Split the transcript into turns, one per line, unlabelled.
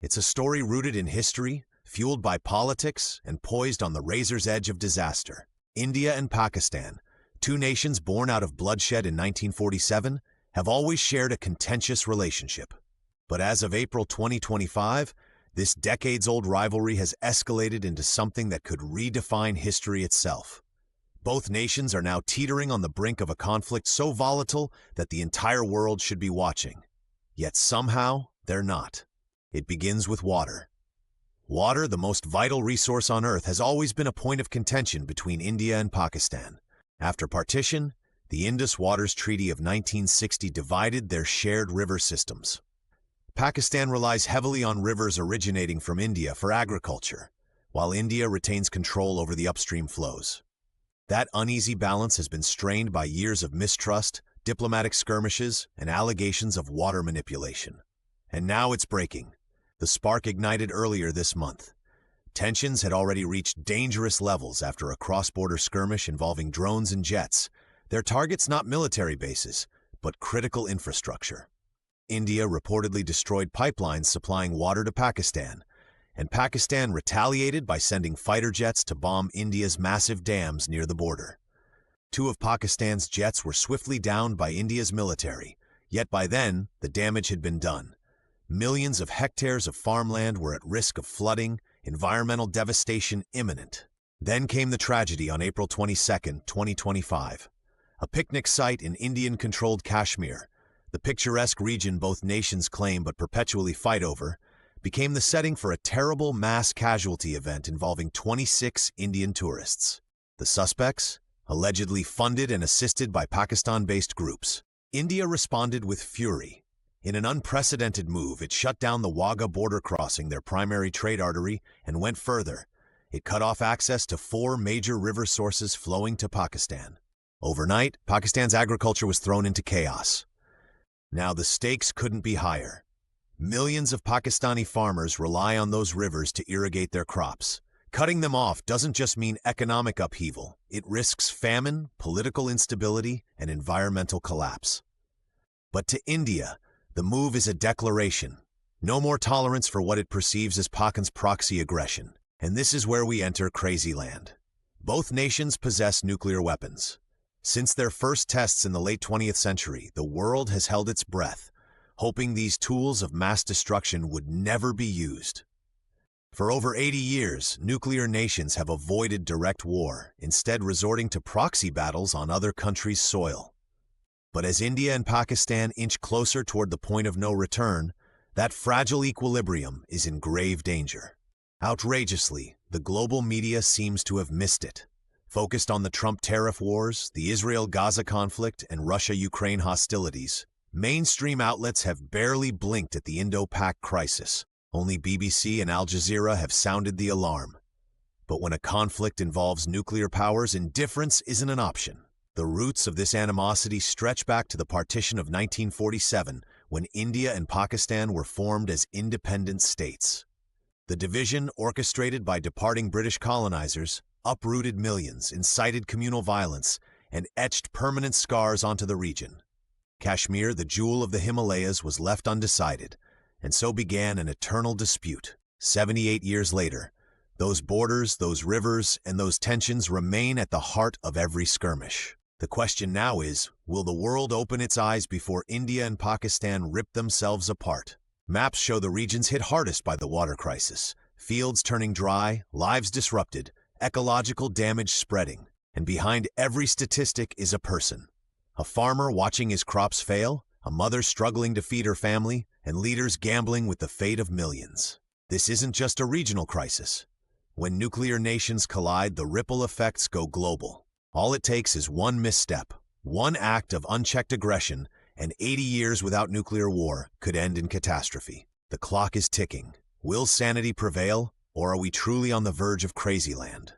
It's a story rooted in history, fueled by politics, and poised on the razor's edge of disaster. India and Pakistan, two nations born out of bloodshed in 1947, have always shared a contentious relationship. But as of April 2025, this decades-old rivalry has escalated into something that could redefine history itself. Both nations are now teetering on the brink of a conflict so volatile that the entire world should be watching. Yet somehow, they're not. It begins with water. Water, the most vital resource on Earth, has always been a point of contention between India and Pakistan. After partition, the Indus Waters Treaty of 1960 divided their shared river systems. Pakistan relies heavily on rivers originating from India for agriculture, while India retains control over the upstream flows. That uneasy balance has been strained by years of mistrust, diplomatic skirmishes, and allegations of water manipulation. And now it's breaking. The spark ignited earlier this month. Tensions had already reached dangerous levels after a cross-border skirmish involving drones and jets. Their targets not military bases, but critical infrastructure. India reportedly destroyed pipelines supplying water to Pakistan, and Pakistan retaliated by sending fighter jets to bomb India's massive dams near the border. Two of Pakistan's jets were swiftly downed by India's military, yet by then, the damage had been done. Millions of hectares of farmland were at risk of flooding, environmental devastation imminent. Then came the tragedy on April 22, 2025. A picnic site in Indian-controlled Kashmir, the picturesque region both nations claim but perpetually fight over, became the setting for a terrible mass casualty event involving 26 Indian tourists. The suspects, allegedly funded and assisted by Pakistan-based groups. India responded with fury. In an unprecedented move, it shut down the Wagah border crossing, their primary trade artery, and went further. It cut off access to 4 major river sources flowing to Pakistan. Overnight, Pakistan's agriculture was thrown into chaos. Now the stakes couldn't be higher. Millions of Pakistani farmers rely on those rivers to irrigate their crops. Cutting them off doesn't just mean economic upheaval. It risks famine, political instability, and environmental collapse. But to India, the move is a declaration. No more tolerance for what it perceives as Pakistan's proxy aggression. And this is where we enter crazy land. Both nations possess nuclear weapons. Since their first tests in the late 20th century, the world has held its breath, hoping these tools of mass destruction would never be used. For over 80 years, nuclear nations have avoided direct war, instead resorting to proxy battles on other countries' soil. But as India and Pakistan inch closer toward the point of no return, that fragile equilibrium is in grave danger. Outrageously, the global media seems to have missed it. Focused on the Trump tariff wars, the Israel-Gaza conflict, and Russia-Ukraine hostilities, mainstream outlets have barely blinked at the Indo-Pak crisis. Only BBC and Al Jazeera have sounded the alarm. But when a conflict involves nuclear powers, indifference isn't an option. The roots of this animosity stretch back to the partition of 1947, when India and Pakistan were formed as independent states. The division, orchestrated by departing British colonizers, uprooted millions, incited communal violence, and etched permanent scars onto the region. Kashmir, the jewel of the Himalayas, was left undecided, and so began an eternal dispute. 78 years later, those borders, those rivers, and those tensions remain at the heart of every skirmish. The question now is, will the world open its eyes before India and Pakistan rip themselves apart? Maps show the regions hit hardest by the water crisis, fields turning dry, lives disrupted, ecological damage spreading. And behind every statistic is a person. A farmer watching his crops fail, a mother struggling to feed her family, and leaders gambling with the fate of millions. This isn't just a regional crisis. When nuclear nations collide, the ripple effects go global. All it takes is one misstep, one act of unchecked aggression, and 80 years without nuclear war could end in catastrophe. The clock is ticking. Will sanity prevail, or are we truly on the verge of crazy land?